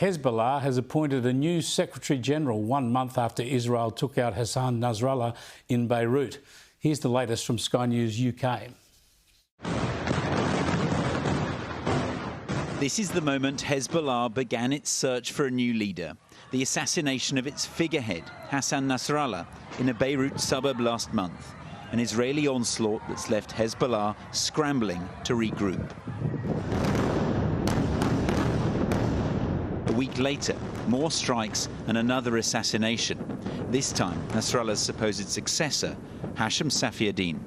Hezbollah has appointed a new Secretary-General 1 month after Israel took out Hassan Nasrallah in Beirut. Here's the latest from Sky News UK. This is the moment Hezbollah began its search for a new leader. The assassination of its figurehead, Hassan Nasrallah, in a Beirut suburb last month. An Israeli onslaught that's left Hezbollah scrambling to regroup. A week later, more strikes and another assassination. This time, Nasrallah's supposed successor, Hashem Safiuddin.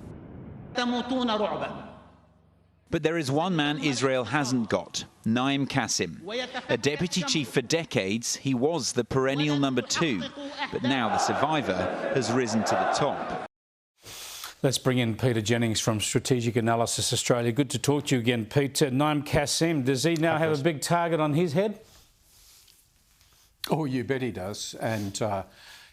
But there is one man Israel hasn't got, Naim Qassem. A deputy chief for decades, he was the perennial number 2. But now the survivor has risen to the top. Let's bring in Peter Jennings from Strategic Analysis Australia. Good to talk to you again, Peter. Naim Qassem, does he now have a big target on his head? Oh, you bet he does. And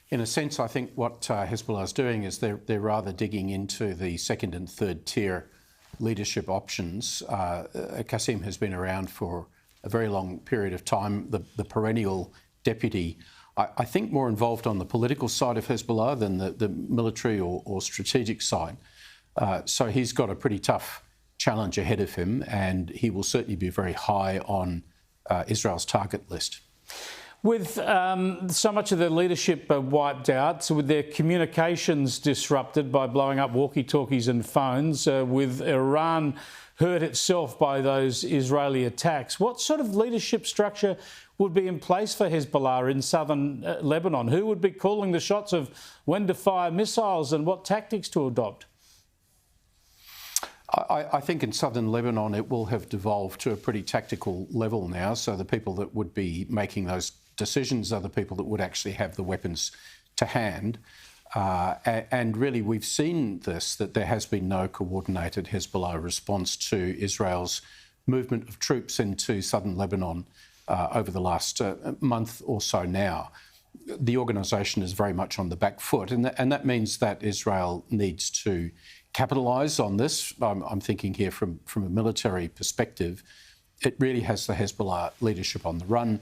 in a sense, I think what Hezbollah is doing is they're rather digging into the second and third tier leadership options. Qassem has been around for a very long period of time, the perennial deputy. I think more involved on the political side of Hezbollah than the military or strategic side. So he's got a pretty tough challenge ahead of him, and he will certainly be very high on Israel's target list. With so much of their leadership wiped out, so with their communications disrupted by blowing up walkie-talkies and phones, with Iran hurt itself by those Israeli attacks, what sort of leadership structure would be in place for Hezbollah in southern Lebanon? Who would be calling the shots of when to fire missiles and what tactics to adopt? I think in southern Lebanon it will have devolved to a pretty tactical level now, so the people that would be making those decisions are the people that would actually have the weapons to hand. And really we've seen this, that there has been no coordinated Hezbollah response to Israel's movement of troops into southern Lebanon over the last month or so now. The organisation is very much on the back foot, and that means that Israel needs to capitalise on this. I'm thinking here from a military perspective. It really has the Hezbollah leadership on the run,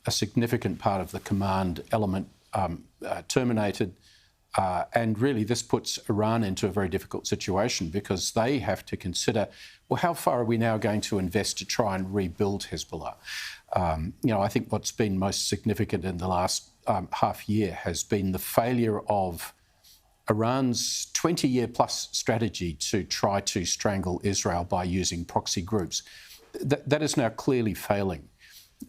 a significant part of the command element terminated, and really this puts Iran into a very difficult situation because they have to consider, well, how far are we now going to invest to try and rebuild Hezbollah? I think what's been most significant in the last half year has been the failure of Iran's 20-year-plus strategy to try to strangle Israel by using proxy groups. That is now clearly failing.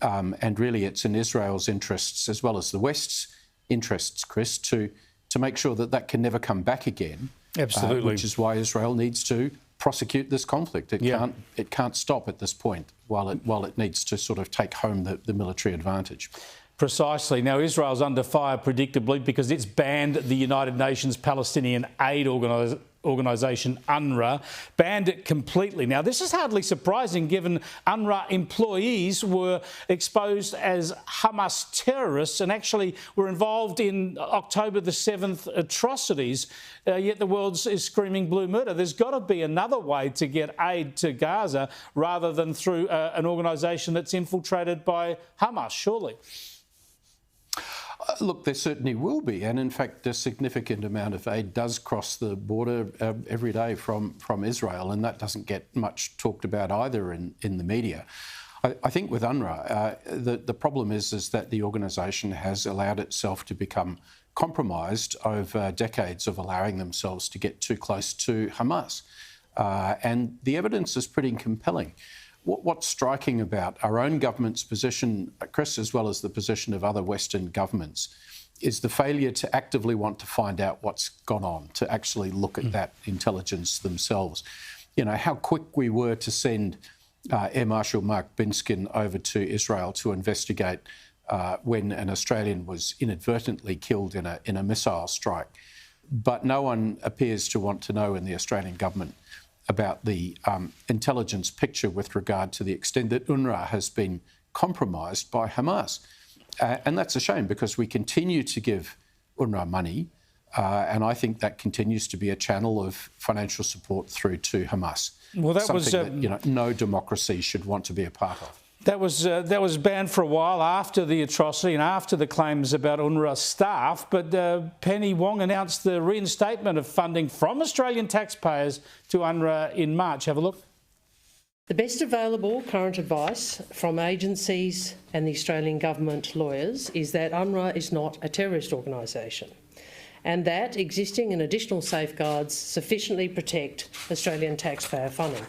And really it's in Israel's interests, as well as the West's interests, Chris, to make sure that can never come back again. Absolutely. Which is why Israel needs to prosecute this conflict. It can't stop at this point while it needs to sort of take home the military advantage. Precisely. Now, Israel's under fire predictably because it's banned the United Nations Palestinian Aid Organisation, UNRWA, banned it completely. Now, this is hardly surprising given UNRWA employees were exposed as Hamas terrorists and actually were involved in October the 7th atrocities, yet the world is screaming blue murder. There's got to be another way to get aid to Gaza rather than through an organisation that's infiltrated by Hamas, surely. Look, there certainly will be, and in fact a significant amount of aid does cross the border every day from Israel, and that doesn't get much talked about either in the media. I think with UNRWA, the problem is that the organisation has allowed itself to become compromised over decades of allowing themselves to get too close to Hamas. And the evidence is pretty compelling. What's striking about our own government's position, Chris, as well as the position of other Western governments, is the failure to actively want to find out what's gone on, to actually look at that intelligence themselves. You know, how quick we were to send Air Marshal Mark Binskin over to Israel to investigate when an Australian was inadvertently killed in a missile strike. But no one appears to want to know in the Australian government about the intelligence picture with regard to the extent that UNRWA has been compromised by Hamas. And that's a shame because we continue to give UNRWA money, and I think that continues to be a channel of financial support through to Hamas. Well, that something was that no democracy should want to be a part of. That was banned for a while after the atrocity and after the claims about UNRWA staff, but Penny Wong announced the reinstatement of funding from Australian taxpayers to UNRWA in March. Have a look. The best available current advice from agencies and the Australian government lawyers is that UNRWA is not a terrorist organisation and that existing and additional safeguards sufficiently protect Australian taxpayer funding.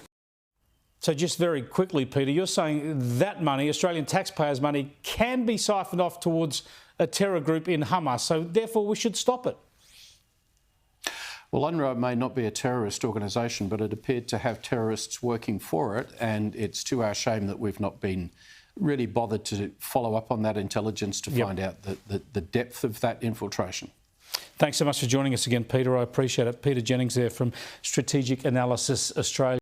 So just very quickly, Peter, you're saying that money, Australian taxpayers' money, can be siphoned off towards a terror group in Hamas, so therefore we should stop it. Well, UNRWA may not be a terrorist organisation, but it appeared to have terrorists working for it, and it's to our shame that we've not been really bothered to follow up on that intelligence to find out the depth of that infiltration. Thanks so much for joining us again, Peter. I appreciate it. Peter Jennings there from Strategic Analysis Australia.